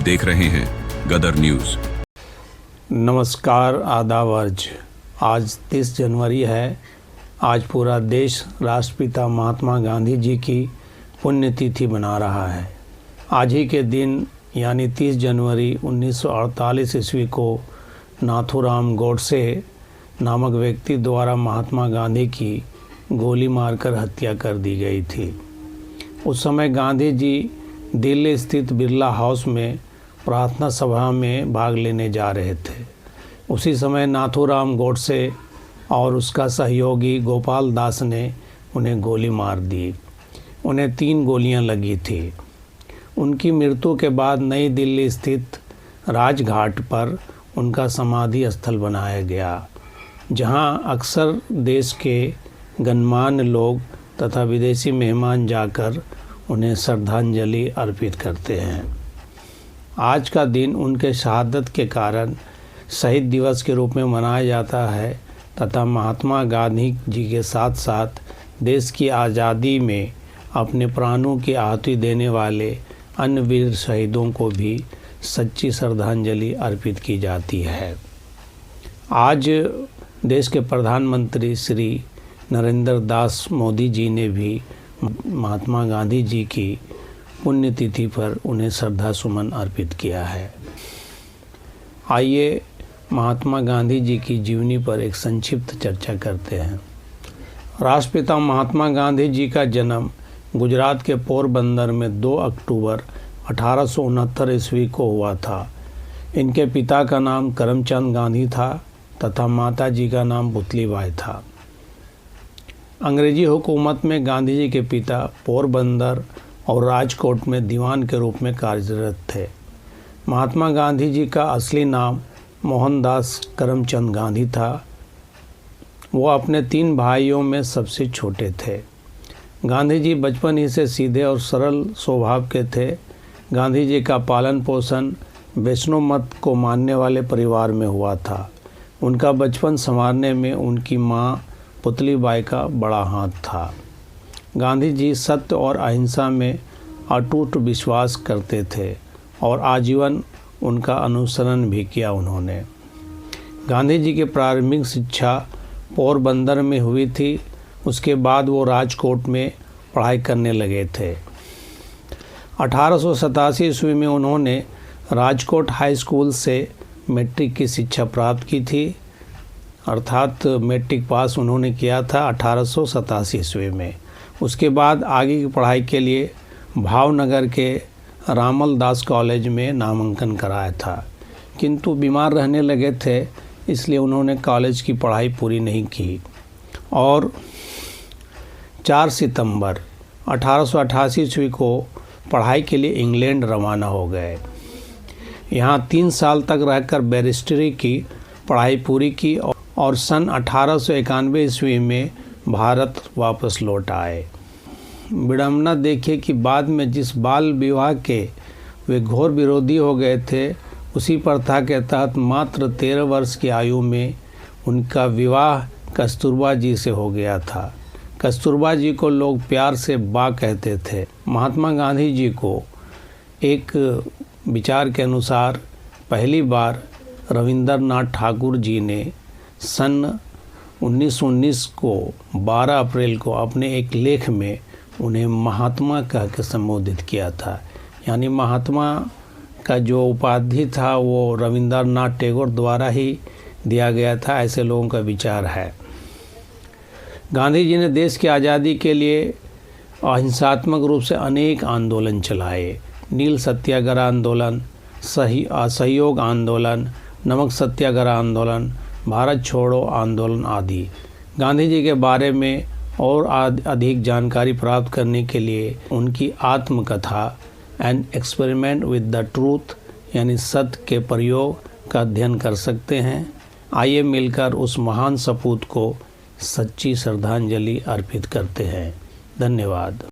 देख रहे हैं गदर न्यूज। नमस्कार, आदाब अर्ज। आज 30 जनवरी है। आज पूरा देश राष्ट्रपिता महात्मा गांधी जी की पुण्यतिथि मना रहा है। आज ही के दिन यानी 30 जनवरी 1948 ईस्वी को नाथूराम गोडसे नामक व्यक्ति द्वारा महात्मा गांधी की गोली मारकर हत्या कर दी गई थी। उस समय गांधी जी दिल्ली स्थित बिरला हाउस में प्रार्थना सभा में भाग लेने जा रहे थे। उसी समय नाथूराम गोडसे और उसका सहयोगी गोपाल दास ने उन्हें गोली मार दी। उन्हें 3 गोलियां लगी थी। उनकी मृत्यु के बाद नई दिल्ली स्थित राजघाट पर उनका समाधि स्थल बनाया गया, जहां अक्सर देश के गणमान्य लोग तथा विदेशी मेहमान जाकर उन्हें श्रद्धांजलि अर्पित करते हैं। आज का दिन उनके शहादत के कारण शहीद दिवस के रूप में मनाया जाता है तथा महात्मा गांधी जी के साथ साथ देश की आज़ादी में अपने प्राणों की आहुति देने वाले अन्य वीर शहीदों को भी सच्ची श्रद्धांजलि अर्पित की जाती है। आज देश के प्रधानमंत्री श्री नरेंद्र दास मोदी जी ने भी महात्मा गांधी जी की पुण्यतिथि पर उन्हें श्रद्धा सुमन अर्पित किया है। आइए महात्मा गांधी जी की जीवनी पर एक संक्षिप्त चर्चा करते हैं। राष्ट्रपिता महात्मा गांधी जी का जन्म गुजरात के पोरबंदर में 2 अक्टूबर 1869 ईस्वी को हुआ था। इनके पिता का नाम करमचंद गांधी था तथा माता जी का नाम पुतलीबाई था। अंग्रेजी हुकूमत में गांधी जी के पिता पोरबंदर और राजकोट में दीवान के रूप में कार्यरत थे। महात्मा गांधी जी का असली नाम मोहनदास करमचंद गांधी था। वो अपने 3 भाइयों में सबसे छोटे थे। गांधी जी बचपन ही से सीधे और सरल स्वभाव के थे। गांधी जी का पालन पोषण वैष्णव मत को मानने वाले परिवार में हुआ था। उनका बचपन संवारने में उनकी माँ पुतलीबाई का बड़ा हाथ था। गांधी जी सत्य और अहिंसा में अटूट विश्वास करते थे और आजीवन उनका अनुसरण भी किया उन्होंने। गांधी जी की प्रारंभिक शिक्षा पोरबंदर में हुई थी। उसके बाद वो राजकोट में पढ़ाई करने लगे थे। 1887 ईस्वी में उन्होंने राजकोट हाई स्कूल से मैट्रिक की शिक्षा प्राप्त की थी, अर्थात मैट्रिक पास उन्होंने किया था 1887 ईस्वी में। उसके बाद आगे की पढ़ाई के लिए भावनगर के रामल दास कॉलेज में नामांकन कराया था, किंतु बीमार रहने लगे थे, इसलिए उन्होंने कॉलेज की पढ़ाई पूरी नहीं की और 4 सितंबर 1888 ईस्वी को पढ़ाई के लिए इंग्लैंड रवाना हो गए। यहाँ 3 साल तक रहकर बैरिस्टरी की पढ़ाई पूरी की और सन 1891 ईस्वी में भारत वापस लौट आए। विडम्बना देखिए कि बाद में जिस बाल विवाह के वे घोर विरोधी हो गए थे, उसी प्रथा के तहत मात्र 13 वर्ष की आयु में उनका विवाह कस्तूरबा जी से हो गया था। कस्तूरबा जी को लोग प्यार से बा कहते थे। महात्मा गांधी जी को एक विचार के अनुसार पहली बार रविंद्रनाथ ठाकुर जी ने सन 1919 को 12 अप्रैल को अपने एक लेख में उन्हें महात्मा कह के संबोधित किया था। यानी महात्मा का जो उपाधि था वो रविंद्रनाथ टैगोर द्वारा ही दिया गया था, ऐसे लोगों का विचार है। गांधी जी ने देश की आज़ादी के लिए अहिंसात्मक रूप से अनेक आंदोलन चलाए। नील सत्याग्रह आंदोलन, असहयोग आंदोलन, नमक सत्याग्रह आंदोलन, भारत छोड़ो आंदोलन आदि। गांधी जी के बारे में और अधिक जानकारी प्राप्त करने के लिए उनकी आत्मकथा an experiment with the truth यानी सत्य के प्रयोग का अध्ययन कर सकते हैं। आइए मिलकर उस महान सपूत को सच्ची श्रद्धांजलि अर्पित करते हैं। धन्यवाद।